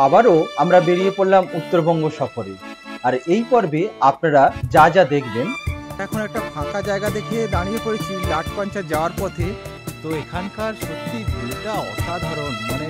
আবারও আমরা বেরিয়ে পড়লাম উত্তরবঙ্গ সফরে। আর এই পর্বে আপনারা যা যা দেখবেন। এখন একটা ফাঁকা জায়গা দেখে দাঁড়িয়ে পড়েছি লাটপাঞ্চা যাওয়ার পথে। তো এখানকার সত্যি ভিউটা অসাধারণ, মানে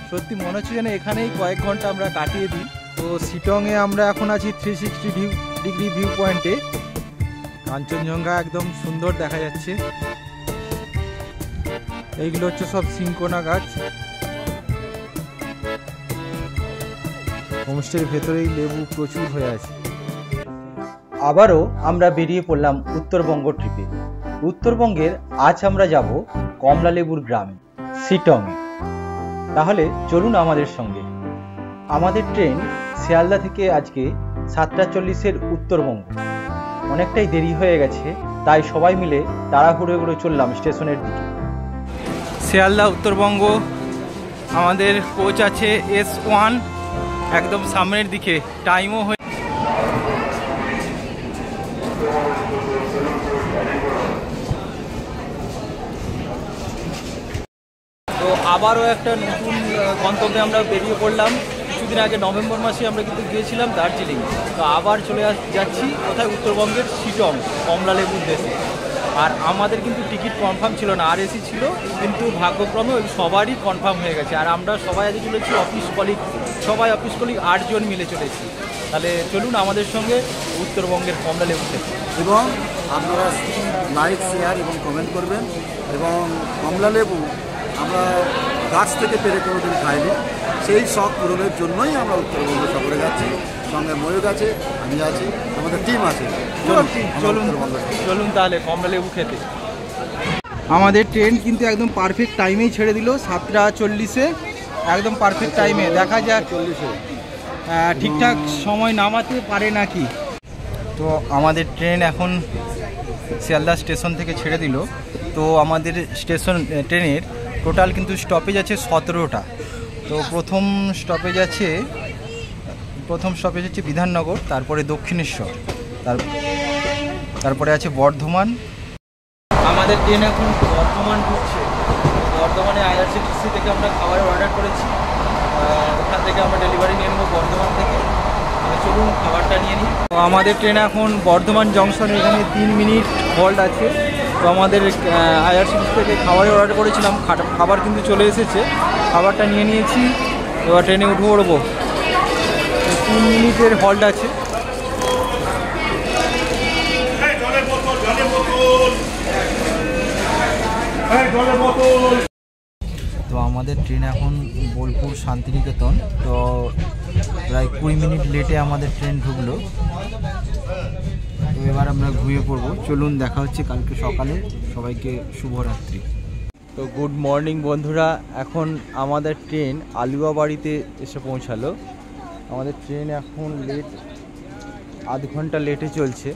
সত্যি মনে হচ্ছে যেন এখানেই কয়েক ঘন্টা আমরা কাটিয়ে দিই। তো শিটংয়ে আমরা এখন আছি 360 ডিগ্রি ভিউ পয়েন্টে। কাঞ্চনজঙ্ঘা একদম সুন্দর দেখা যাচ্ছে। এইগুলো হচ্ছে সব সিনকোনা গাছ। হোমস্টের ভেতরেই লেবু প্রচুর হয়ে আছে। আবারও আমরা বেরিয়ে পড়লাম উত্তরবঙ্গ ট্রিপে। উত্তরবঙ্গের আজ আমরা যাব কমলালেবুর গ্রামে শিটংয়ে। তাহলে চলুন আমাদের সঙ্গে। আমাদের ট্রেন শিয়ালদা থেকে আজকে 7:40-এর উত্তরবঙ্গ। অনেকটাই দেরি হয়ে গেছে, তাই সবাই মিলে তাড়াহুড়ো করে চললাম স্টেশনের দিকে। শিয়ালদা উত্তরবঙ্গ, আমাদের কোচ আছে S1, একদম সামনের দিকে। টাইমও হয়ে তো আবারও একটা নতুন গন্তব্যে আমরা বেরিয়ে পড়লাম। কিছুদিন আগে নভেম্বর মাসে আমরা কিন্তু গিয়েছিলাম দার্জিলিং। তো আবার চলে যাচ্ছি কোথায়, উত্তরবঙ্গের শিটং, কমলালেবুর দেশে। আর আমাদের কিন্তু টিকিট কনফার্ম ছিল না, RAC ছিল, কিন্তু ভাগ্যক্রমে ওই সবারই কনফার্ম হয়ে গেছে। আর আমরা সবাই আজকে চলেছি অফিস কলিগ, 8 জন মিলে চলেছি। তাহলে চলুন আমাদের সঙ্গে উত্তরবঙ্গের কমলালেবু থেকে। এবং আপনারা লাইক, শেয়ার এবং কমেন্ট করবেন। এবং কমলালেবু আমরা গাছ থেকে পেরে কোনোদিন খাইনি, সেই শখ পূরণের জন্যই আমরা উত্তরবঙ্গ সফরে যাচ্ছি। সঙ্গে ময়ূর আছে, আমি আছি, আমাদের টিম আছে। চলুন তাহলে কমলালেবু খেতে। আমাদের ট্রেন কিন্তু একদম পারফেক্ট টাইমেই ছেড়ে দিল, 7:40-এ, একদম পারফেক্ট টাইমে। দেখা যাক 40-এ ঠিকঠাক সময় নামাতে পারে নাকি। তো আমাদের ট্রেন এখন শিয়ালদা স্টেশন থেকে ছেড়ে দিল। তো আমাদের ট্রেনের টোটাল কিন্তু স্টপেজ আছে 17টা। তো প্রথম স্টপেজ হচ্ছে বিধাননগর, তারপরে দক্ষিণেশ্বর, তারপরে আছে বর্ধমান। আমাদের ট্রেন এখন বর্ধমান ঢুকছে। বর্ধমানে IRCTC থেকে আমরা খাবারের অর্ডার করেছি, ওখান থেকে আমরা ডেলিভারি নিয়ে নেবো বর্ধমান থেকে। চলুন খাবারটা নিয়ে নিই। তো আমাদের ট্রেন এখন বর্ধমান জংশনে, এখানে 3 মিনিট হল্ট আছে। তো আমাদের IRCTC থেকে খাবারের অর্ডার করেছিলাম, খাবার কিন্তু চলে এসেছে, খাবারটা নিয়ে নিয়েছি। এবার ট্রেনে উঠে পড়বো। 3 মিনিটের হল্ট আছে। তো আমাদের ট্রেন এখন বোলপুর শান্তিনিকেতন। তো প্রায় 20 মিনিট লেটে আমাদের ট্রেন ঢুকলো। তো এবার আমরা ঘুমিয়ে পড়বো। চলুন, দেখা হচ্ছে কালকে সকালে। সবাইকে শুভরাত্রি। তো গুড মর্নিং বন্ধুরা, এখন আমাদের ট্রেন আলুয়াবাড়িতে এসে পৌঁছালো। আমাদের ট্রেন এখন লেট, আধ ঘন্টা লেটে চলছে।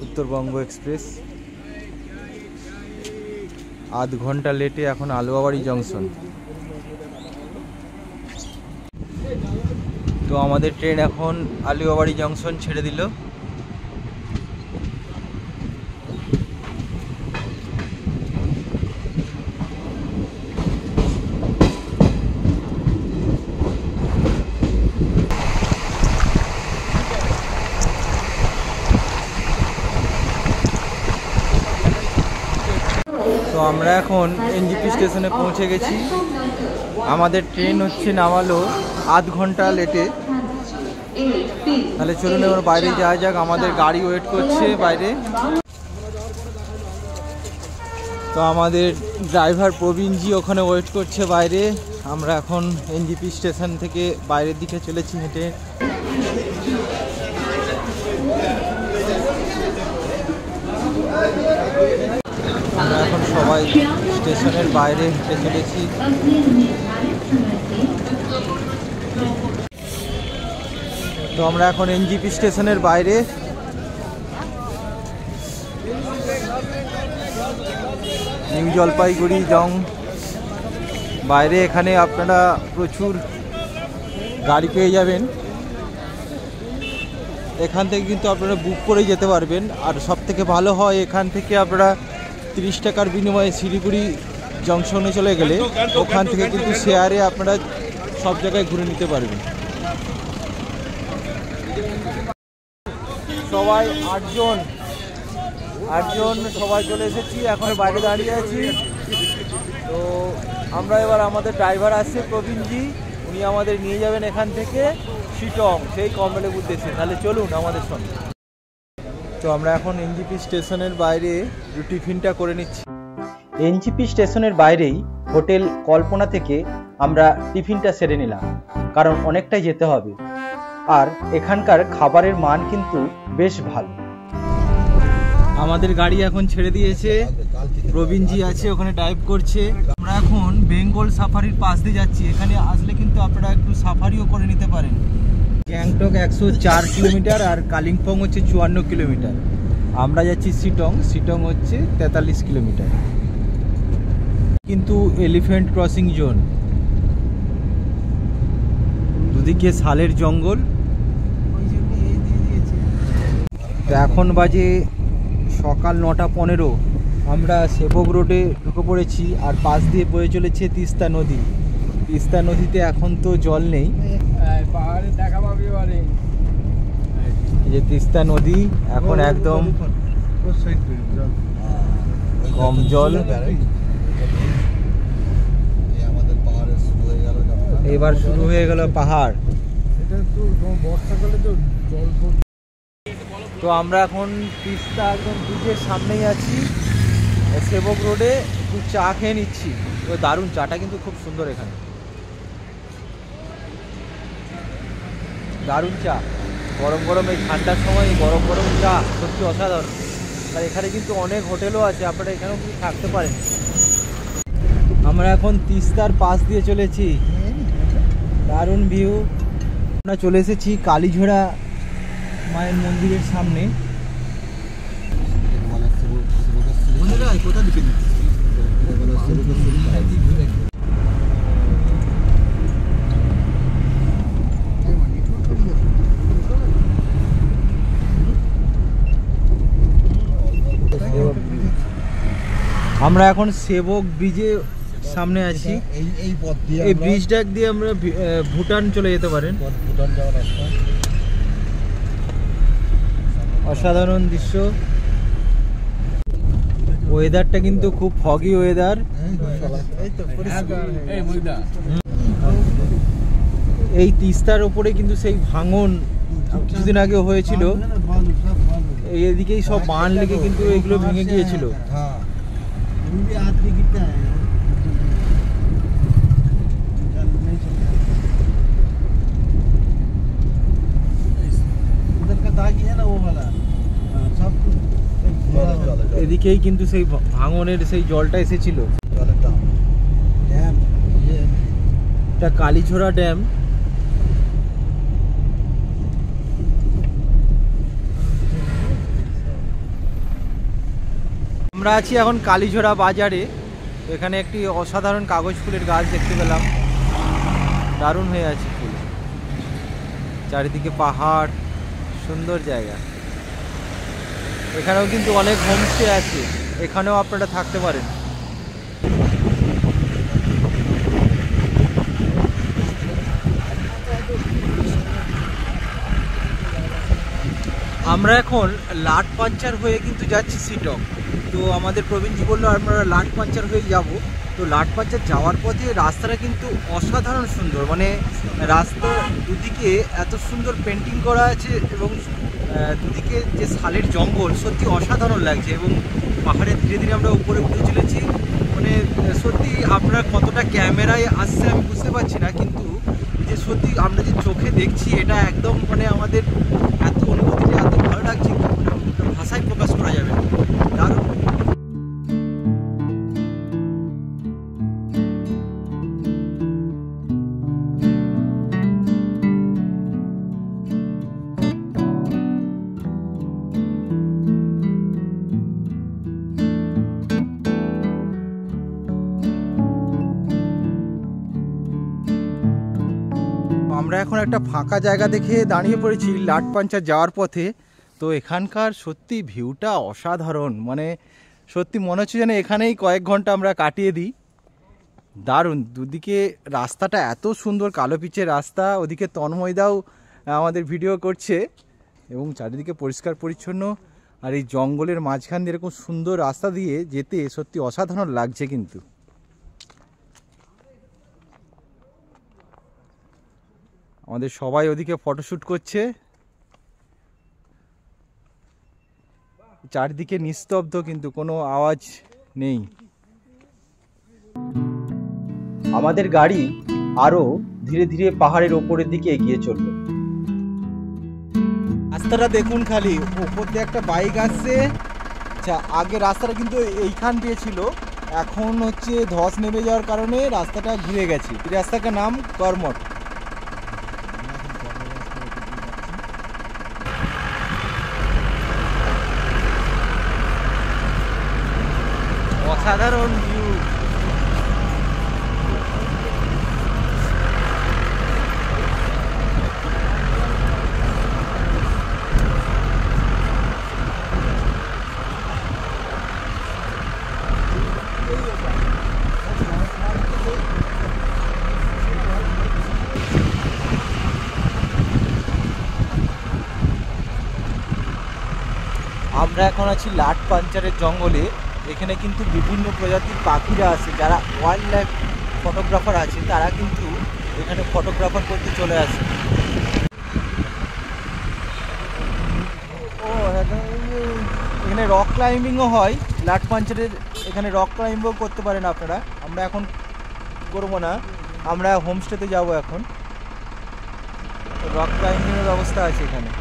উত্তরবঙ্গ এক্সপ্রেস আধ ঘন্টা লেটে এখন আলুয়াবাড়ি জংশন। তো আমাদের ট্রেন এখন আলুয়াবাড়ি জংশন ছেড়ে দিল। তো আমরা এখন NGP স্টেশনে পৌঁছে গেছি। আমাদের ট্রেন নামালো আধ ঘন্টা লেটে। তাহলে চলুন এবার বাইরে যাওয়া যাক, আমাদের গাড়ি ওয়েট করছে বাইরে। তো আমাদের ড্রাইভার প্রবীণজি ওখানে ওয়েট করছে বাইরে। আমরা এখন NGP স্টেশন থেকে বাইরের দিকে চলেছি হেঁটে। আমরা এখন সবাই স্টেশনের বাইরে হেঁটে চলেছি। তো আমরা এখন NGP স্টেশনের বাইরে। নিউ জলপাইগুড়ি বাইরে এখানে আপনারা প্রচুর গাড়ি পেয়ে যাবেন। এখান থেকে কিন্তু আপনারা বুক করে যেতে পারবেন। আর সব থেকে ভালো হয়, এখান থেকে আপনারা 30 টাকার বিনিময়ে শিলিগুড়ি জংশনে চলে গেলে ওখান থেকে কিন্তু শেয়ারে আপনারা সব জায়গায় ঘুরে নিতে পারবেন। সবাই আটজন সবাই চলে এসেছি, এখন বাইরে দাঁড়িয়ে আছি। তো আমরা এবার আমাদের ড্রাইভার আসছে প্রবীণজি, উনি আমাদের নিয়ে যাবেন এখান থেকে শিটং, সেই কমলালেবু উদ্দেশ্যে। তাহলে চলুন আমাদের সঙ্গে। তো আমরা এখন এনজিপি স্টেশনের বাইরে টিফিনটা করে নিচ্ছি। এনজিপি স্টেশনের বাইরেই হোটেল কল্পনা থেকে আমরা টিফিনটা সেরে নিলাম, কারণ অনেকটাই যেতে হবে। আর এখানকার খাবারের মান কিন্তু বেশ ভালো। আমাদের গাড়ি এখন ছেড়ে দিয়েছে, প্রবীণজি আছে ওখানে ড্রাইভ করছে। আমরা এখন বেঙ্গল সাফারির পাশ দিয়ে যাচ্ছি। এখানে আসলে কিন্তু আপনারা একটু সাফারিও করে নিতে পারেন। গ্যাংটক 104 কিলোমিটার আর কালিম্পং হচ্ছে 54 কিলোমিটার। আমরা যাচ্ছি শিটং হচ্ছে 43 কিলোমিটার। কিন্তু এলিফ্যান্ট ক্রসিং জোন, দুদিকে শালের জঙ্গল। এখন বাজে সকাল 9:15। আমরা সেবক রোডে ঢুকে পড়েছি, আর পাশ দিয়ে বয়ে চলেছে তিস্তা নদী। তিস্তা নদীতে এখন তো জল নেই, এই যে তিস্তা নদী এখন একদম কম জল। এবার শুরু হয়ে গেল পাহাড়। তো আমরা এখন তিস্তা একদম ব্রিজের সামনেই আছি, সেবক রোডে একটু চা খেয়ে নিচ্ছি। তো দারুণ চাটা কিন্তু খুব সুন্দর, এখানে দারুণ চা, গরম গরম এই ঠান্ডার সময় গরম গরম চা সত্যি অসাধারণ। আর এখানে কিন্তু অনেক হোটেলও আছে, আপনারা এখানেও কিন্তু থাকতে পারেন। আমরা এখন তিস্তার পাশ দিয়ে চলেছি, দারুণ ভিউ। আমরা চলে এসেছি কালীঝোড়া মায়ের মন্দিরের সামনে। আমরা এখন সেবক ব্রিজের সামনে আছি। এই ব্রিজটা দিয়ে আমরা ভুটান চলে যেতে পারেন। অসাধারণ দৃশ্য। ওয়েদারটা কিন্তু খুব ফগি ওয়েদার। এই তিস্তার উপরে কিন্তু সেই ভাঙন কিছুদিন আগে হয়েছিল, এদিকেই সব বান লেগে কিন্তু এগুলো ভেঙে গিয়েছিল। এদিকেই কিন্তু সেই ভাঙনের সেই জলটা এসেছিল। এটা কালীঝোড়া ড্যাম। আমরা আছি এখন কালীঝোড়া বাজারে। এখানে একটি অসাধারণ কাগজ ফুলের গাছ দেখতে পেলাম, দারুণ হয়ে আছে ফুল। চারিদিকে পাহাড়, সুন্দর জায়গা। এখানেও কিন্তু অনেক হোমস্টে আছে, এখানেও আপনারা থাকতে পারেন। আমরা এখন লাটপাঞ্চার হয়ে কিন্তু যাচ্ছি শিটং। তো আমাদের প্রবীণজি বললো আমরা লাটপাঞ্চার হয়ে যাব। তো লাটপাঞ্চার যাওয়ার পথে রাস্তাটা কিন্তু অসাধারণ সুন্দর, মানে রাস্তার দুদিকে এত সুন্দর পেন্টিং করা আছে এবং দুদিকে যে শালের জঙ্গল সত্যি অসাধারণ লাগছে। এবং পাহাড়ে ধীরে ধীরে আমরা উপরে উঠে চলেছি, মানে সত্যি আপনারা কতটা ক্যামেরায় আসছে আমি বুঝতে পারছি না, কিন্তু যে সত্যি আমরা যে চোখে দেখছি এটা একদম মানে আমাদের এত অনুভূতিটা এত ভালো লাগছে, ভাষায় প্রকাশ করা যাবে না। দারুণ। আমরা এখন একটা ফাঁকা জায়গা দেখে দাঁড়িয়ে পড়েছি লাটপাঞ্চার যাওয়ার পথে। তো এখানকার সত্যি ভিউটা অসাধারণ, মানে সত্যি মনে হচ্ছে যেন এখানেই কয়েক ঘন্টা আমরা কাটিয়ে দিই। দারুণ, দুদিকে রাস্তাটা এত সুন্দর, কালো পিচের রাস্তা, ওদিকে তন্ময়দাও আমাদের ভিডিও করছে এবং চারিদিকে পরিষ্কার পরিচ্ছন্ন। আর এই জঙ্গলের মাঝখান দিয়ে এরকম সুন্দর রাস্তা দিয়ে যেতে সত্যি অসাধারণ লাগছে। কিন্তু আমাদের সবাই ওদিকে ফটোশ্যুট করছে, চারদিকে নিস্তব্ধ, কিন্তু কোনো আওয়াজ নেই। আমাদের গাড়ি আরো ধীরে ধীরে পাহাড়ের ওপরের দিকে এগিয়ে চলল। রাস্তাটা দেখুন খালি, ওপর দিয়ে একটা বাইক আসছে। আচ্ছা, আগে রাস্তাটা কিন্তু এইখান দিয়ে ছিল, এখন হচ্ছে ধস নেমে যাওয়ার কারণে রাস্তাটা ঘুরে গেছে। এই রাস্তাটার নাম কর্মট। অসাধারণ ভিউ। আমরা এখন আছি লাট পাঞ্চারের জঙ্গলে। এখানে কিন্তু বিভিন্ন প্রজাতির পাখিরা আছে, যারা ওয়াইল্ড লাইফ ফটোগ্রাফার আছে তারা কিন্তু এখানে ফটোগ্রাফার করতে চলে আসে। ও এখানে রক ক্লাইম্বিংও হয় লাট পাঞ্চারের, এখানে রক ক্লাইম্বিংও করতে পারেন আপনারা। আমরা এখন করবো না, আমরা হোমস্টেতে যাব। এখন রক ক্লাইম্বিংয়ের ব্যবস্থা আছে এখানে।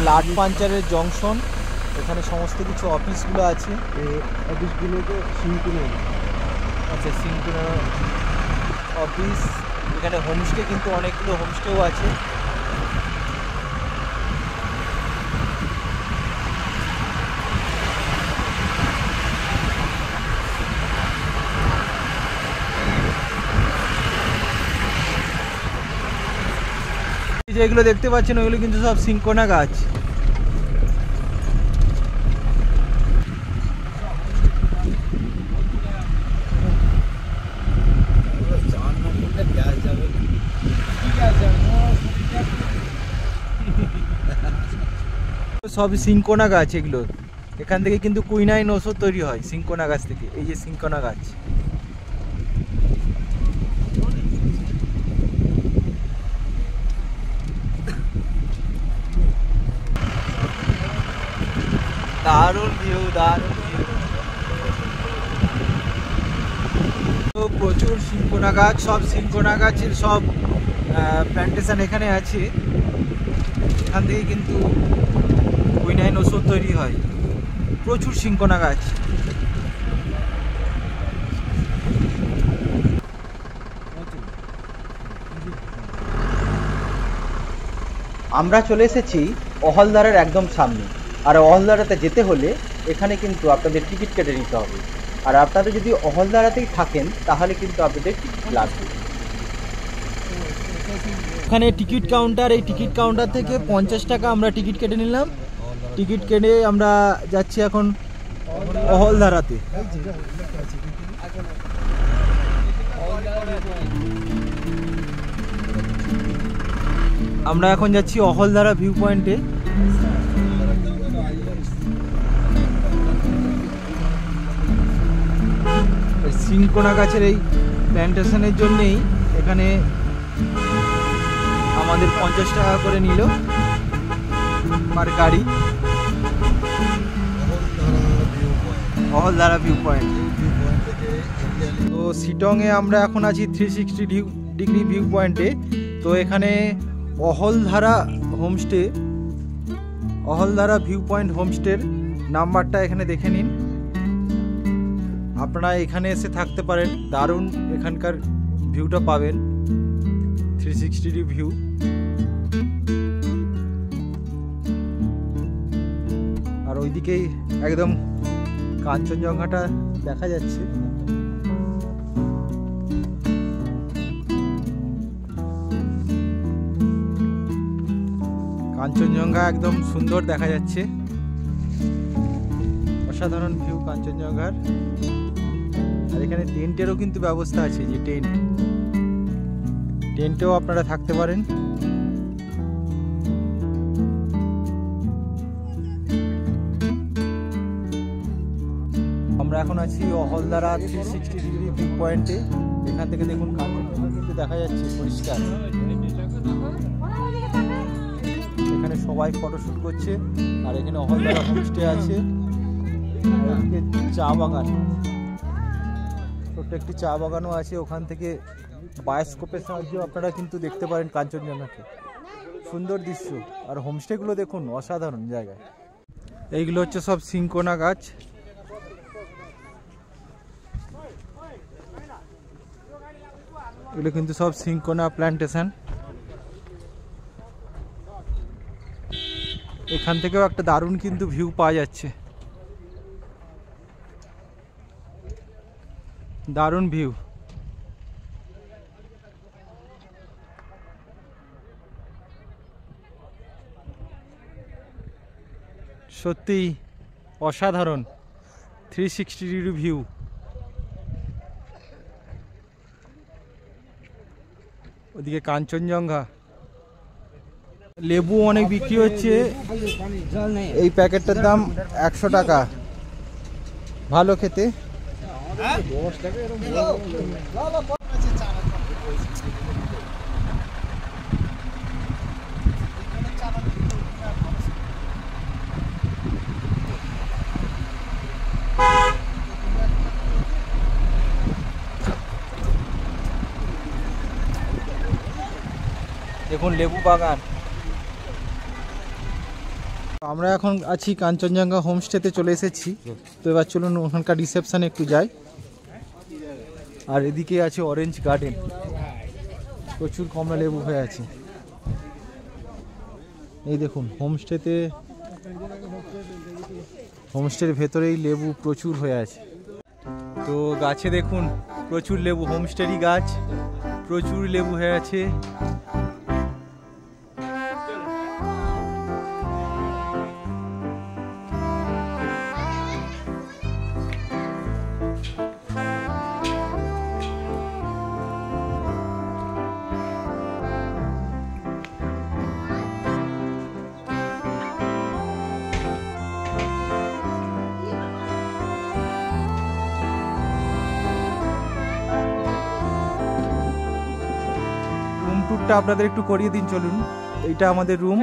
লাট পাঞ্চারের জংশন, এখানে সমস্ত কিছু অফিসগুলো আছে। অফিসগুলোকে সিংকুনো, আচ্ছা সিংকুনো অফিস। এখানে হোমস্টে কিন্তু অনেকগুলো হোমস্টেও আছে। যেগুলো দেখতে পাচ্ছেন ওইগুলো কিন্তু সব সিংকোনা গাছ। সব সিংকোনা গাছ এগুলো। এখান থেকে কিন্তু কুইনাইন ওষুধ তৈরি হয় সিংকোনা গাছ থেকে। এই যে সিংকোনা গাছ, দারুণ ভিউ, দারুণ ভিউ। তো প্রচুর সিংকোনা গাছ, সব সিংকোনা গাছের সব প্ল্যান্টেশন এখানে আছে। এখান থেকে কিন্তু কুইনাইন ওষুধ তৈরি হয়। প্রচুর সিংকোনা গাছ। আমরা চলে এসেছি অহলদারের একদম সামনে। আর অহলদারাতে যেতে হলে এখানে কিন্তু আপনাদের টিকিট কেটে নিতে হবে। আর আপনারা যদি অহলদারাতেই থাকেন তাহলে কিন্তু আপনাদের টিকিট লাগবে। এখানে টিকিট কাউন্টার, এই টিকিট কাউন্টার থেকে 50 টাকা আমরা টিকিট কেটে নিলাম। টিকিট কেটে আমরা যাচ্ছি এখন অহলদারাতে। আমরা এখন যাচ্ছি অহলদারা ভিউ পয়েন্টে। সিংকোনা গাছের এই প্ল্যান্টেশনের জন্যেই এখানে আমাদের 50 টাকা করে নিল পার গাড়ি। Ahaldara view point. তো শিটংয়ে আমরা এখন আছি 360 ডিগ্রি ভিউ পয়েন্টে। তো এখানে Ahaldara homestay, Ahaldara view point হোমস্টের নাম্বারটা এখানে দেখে নিন। আপনারা এখানে এসে থাকতে পারেন, দারুণ এখানকার ভিউটা পাবেন, 360 ডিগ্রি ভিউ। আর ওইদিকেই একদম কাঞ্চনজঙ্ঘাটা দেখা যাচ্ছে। কাঞ্চনজঙ্ঘা একদম সুন্দর দেখা যাচ্ছে, অসাধারণ ভিউ কাঞ্চনজঙ্ঘার। আর এখানে টেন্টেরও কিন্তু ব্যবস্থা আছে, যে টেন্টেও আপনারা থাকতে পারেন। আমরা এখন আছি অহলদারা 360 ডিগ্রি ভিউ পয়েন্টে। এখান থেকে দেখুন কাঞ্চনজঙ্ঘা কিন্তু দেখা যাচ্ছে পরিষ্কার। এখানে সবাই ফটোশুট করছে। আর এখানে অহলদারা হোমস্টে আছে, চা বাগান, ছোট্ট একটি চা বাগানও আছে। ওখান থেকে বায়োস্কোপের সাহায্যে আপনারা কিন্তু দেখতে পারেন কাঞ্চনজঙ্ঘাকে। সুন্দর দৃশ্য। আর হোমস্টেগুলো দেখুন, অসাধারণ জায়গায়। এইগুলো হচ্ছে সব সিনকোনা গাছ। এগুলো কিন্তু সব সিনকোনা প্ল্যান্টেশন। এখান থেকেও একটা দারুণ কিন্তু ভিউ পাওয়া যাচ্ছে, দারুণ ভিউ। সত্যি অসাধারণ 360 ডিগ্রি ভিউ। ওদিকে কাঞ্চনজঙ্ঘা। লেবু অনেক বিক্রি হচ্ছে, এই প্যাকেটটার দাম 100 টাকা। ভালো খেতে। দেখুন লেবু বাগান। আমরা এখন আছি কাঞ্চনজঙ্ঘা হোমস্টেতে চলে এসেছি। তো এবার চলুন ওখানকার রিসেপশনে একটু যাই। আর এদিকে আছে অরেঞ্জ গার্ডেন, প্রচুর কমলা লেবু হয়ে আছে। এই দেখুন হোমস্টের ভেতরেই লেবু প্রচুর হয়ে আছে। তো গাছে দেখুন প্রচুর লেবু, হোমস্টেরই গাছ, প্রচুর লেবু হয়ে আছে। টুরটা আপনাদের একটু করিয়ে দিন, চলুন। এইটা আমাদের রুম,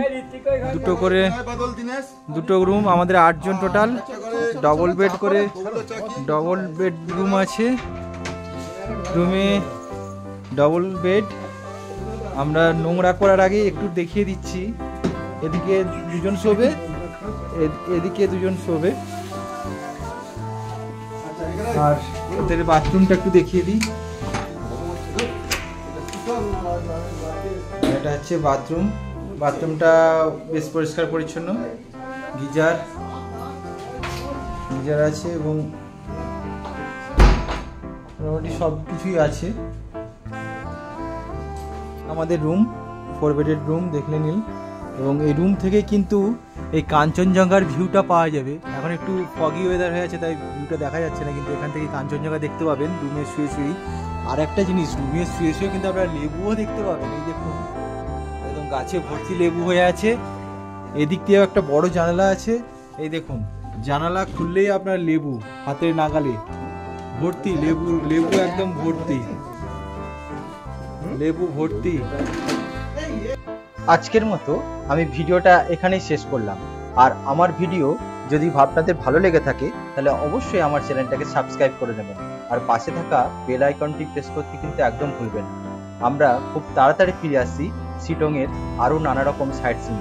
দুটো রুম, আমাদের 8 জন টোটাল। ডবল বেড রুম আছে, রুমে ডবল বেড। আমরা নোংরা করার আগে একটু দেখিয়ে দিচ্ছি। এদিকে দুজন শোবে, এদিকে দুজন শোবে। আর ওদের বাথরুমটা একটু দেখিয়ে দিই। এটা হচ্ছে বাথরুমটা বেশ পরিষ্কার পরিচ্ছন্ন। গিজার আছে এবং মোটামুটি সব কিছুই আছে। আমাদের রুম 4 বেডের রুম দেখলে নিন। এবং এই রুম থেকে কিন্তু এই কাঞ্চনজঙ্ঘার ভিউটা পাওয়া যাবে। এখন একটু ফগি ওয়েদার হয়ে আছে, তাই ভিউটা দেখা যাচ্ছে না, কিন্তু এখান থেকে কাঞ্চনজঙ্ঘা দেখতে পাবেন রুমে শুয়ে। আর একটা জিনিস, রুমে শুয়ে কিন্তু আপনারা লেবুও দেখতে পাবেন। এই দেখুন একদম গাছে ভর্তি লেবু হয়ে আছে। এদিক দিয়েও একটা বড় জানালা আছে। এই দেখুন জানালা খুললেই আপনার লেবু হাতের নাগালে, ভর্তি লেবু একদম ভর্তি লেবু ভর্তি। আজকের মতো আমি ভিডিওটা এখানেই শেষ করলাম। আর আমার ভিডিও যদি আপনাদের ভালো লেগে থাকে তাহলে অবশ্যই আমার চ্যানেলটাকে সাবস্ক্রাইব করে নেবেন। আর পাশে থাকা বেল আইকনটি প্রেস করতে কিন্তু একদম ভুলবেন না। আমরা খুব তাড়াতাড়ি ফিরে আসছি শিটংয়ের আরও নানা রকম সাইট সিইং।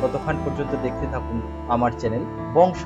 ততক্ষণ পর্যন্ত দেখতে থাকুন আমার চ্যানেল বংশ।